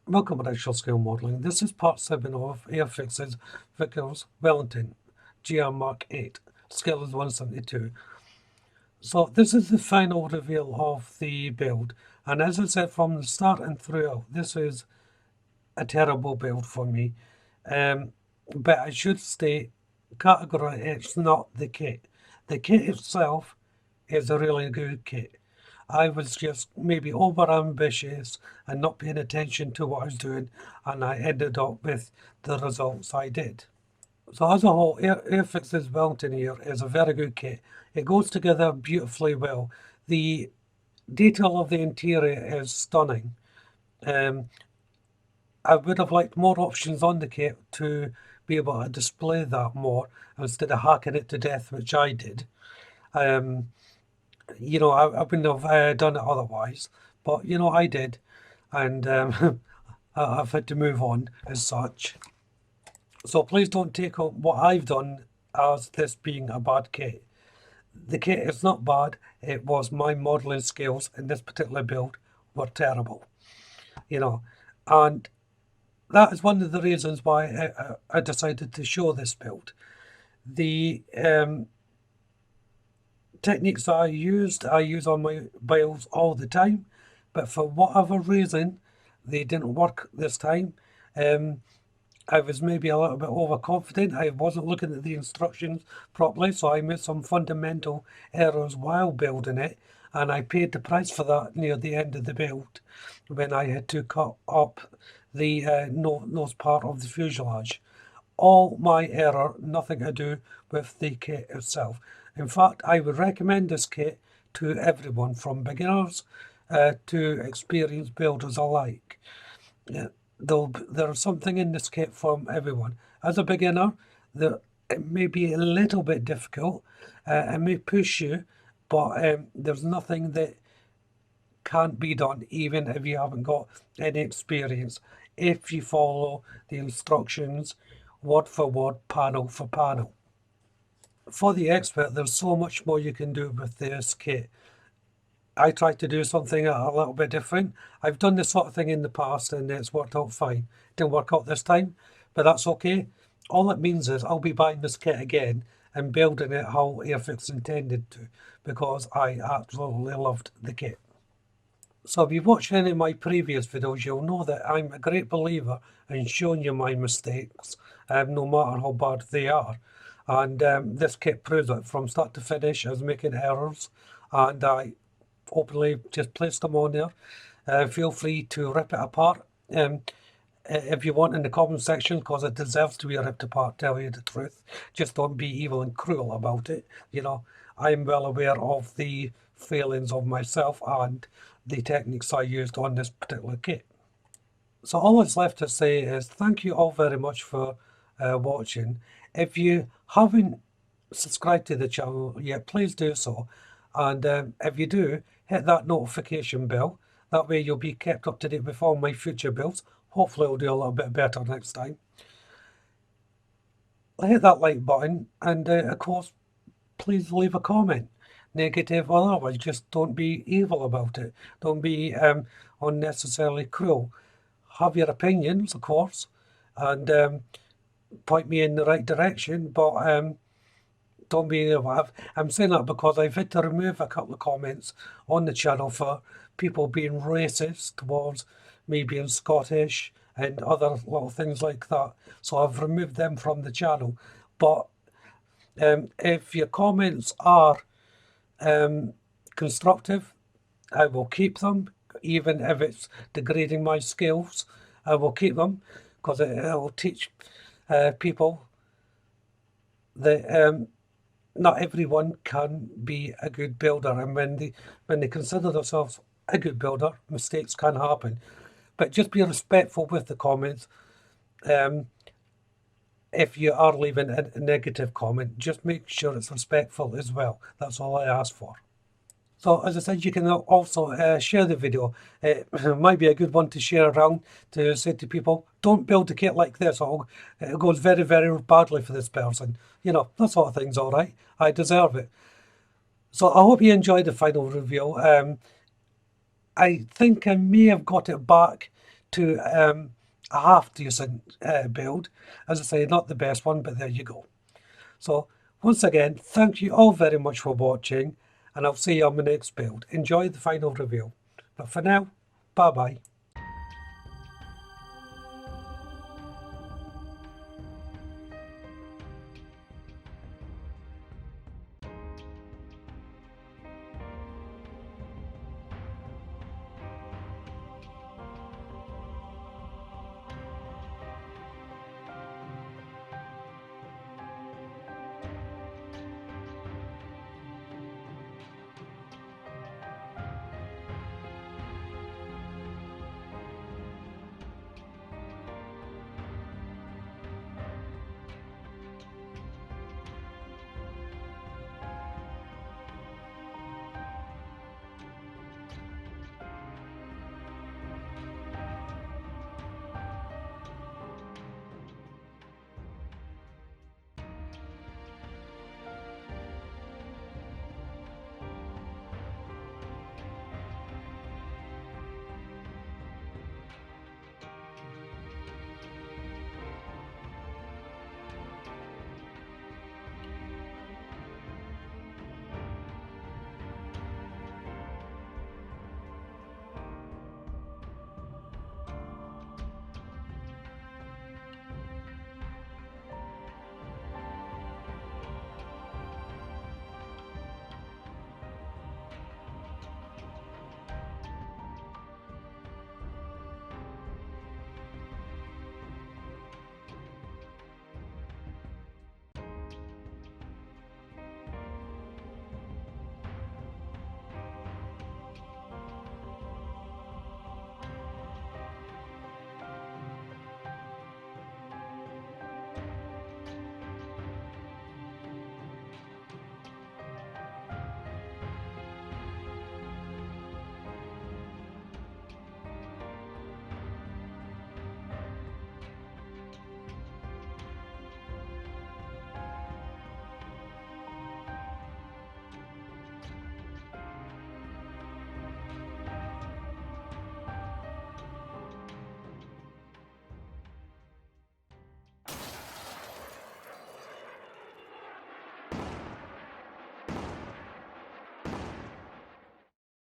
Welcome to Actual Scale Modelling. This is part 7 of Airfix's Vickers Wellington GR Mark 8. Scale is 172. So this is the final reveal of the build. And as I said from the start and throughout, this is a terrible build for me. But I should state, category, it's not the kit. The kit itself is a really good kit. I was just maybe over ambitious and not paying attention to what I was doing, and I ended up with the results I did. So as a whole, Airfix's Wellington here is a very good kit. It goes together beautifully well. The detail of the interior is stunning. Um, I would have liked more options on the kit to be able to display that more instead of hacking it to death, which I did. Um, I wouldn't have done it otherwise, but I did, and I've had to move on as such. So please don't take what I've done as this being a bad kit. The kit is not bad. It was my modelling skills in this particular build were terrible, you know, and that is one of the reasons why I decided to show this build. The techniques I use on my builds all the time, but for whatever reason, they didn't work this time. I was maybe a little bit overconfident. I wasn't looking at the instructions properly, so I made some fundamental errors while building it, and I paid the price for that near the end of the build when I had to cut up the nose part of the fuselage. All my error, nothing to do with the kit itself. In fact, I would recommend this kit to everyone from beginners to experienced builders alike. Yeah, there's something in this kit from everyone. As a beginner, it may be a little bit difficult. It may push you, but there's nothing that can't be done, even if you haven't got any experience, if you follow the instructions word for word, panel for panel. For the expert, there's so much more you can do with this kit. I tried to do something a little bit different. I've done this sort of thing in the past and it's worked out fine. Didn't work out this time, but that's okay. All it means is I'll be buying this kit again and building it how Airfix intended to, because I absolutely loved the kit. So if you've watched any of my previous videos, you'll know that I'm a great believer in showing you my mistakes, no matter how bad they are. And this kit proves it from start to finish. I was making errors, and I openly just placed them on there. Feel free to rip it apart if you want in the comment section, because it deserves to be ripped apart, tell you the truth. Just don't be evil and cruel about it. I'm well aware of the failings of myself and the techniques I used on this particular kit. So all that's left to say is thank you all very much for watching. If you haven't subscribed to the channel yet, please do so. And if you do, hit that notification bell. That way you'll be kept up to date with all my future builds. Hopefully I'll do a little bit better next time. Hit that like button, and of course, please leave a comment. Negative or otherwise, just don't be evil about it. Don't be unnecessarily cruel. Have your opinions, of course, and point me in the right direction, but don't be evil. I'm saying that because I've had to remove a couple of comments on the channel for people being racist towards me being Scottish and other little things like that. So I've removed them from the channel. But if your comments are constructive, I will keep them, even if it's degrading my skills. I will keep them because it will teach people that not everyone can be a good builder, and when they consider themselves a good builder, mistakes can happen. But just be respectful with the comments. If you are leaving a negative comment, just make sure it's respectful as well. That's all I ask for. So as I said, you can also share the video. It might be a good one to share around to say to people, don't build a kit like this, or it goes very, very badly for this person. That sort of thing's all right. I deserve it. So I hope you enjoyed the final review. I think I may have got it back to a half decent build. As I say, not the best one, but there you go. So once again, thank you all very much for watching, and I'll see you on my next build. Enjoy the final review. But for now, bye bye.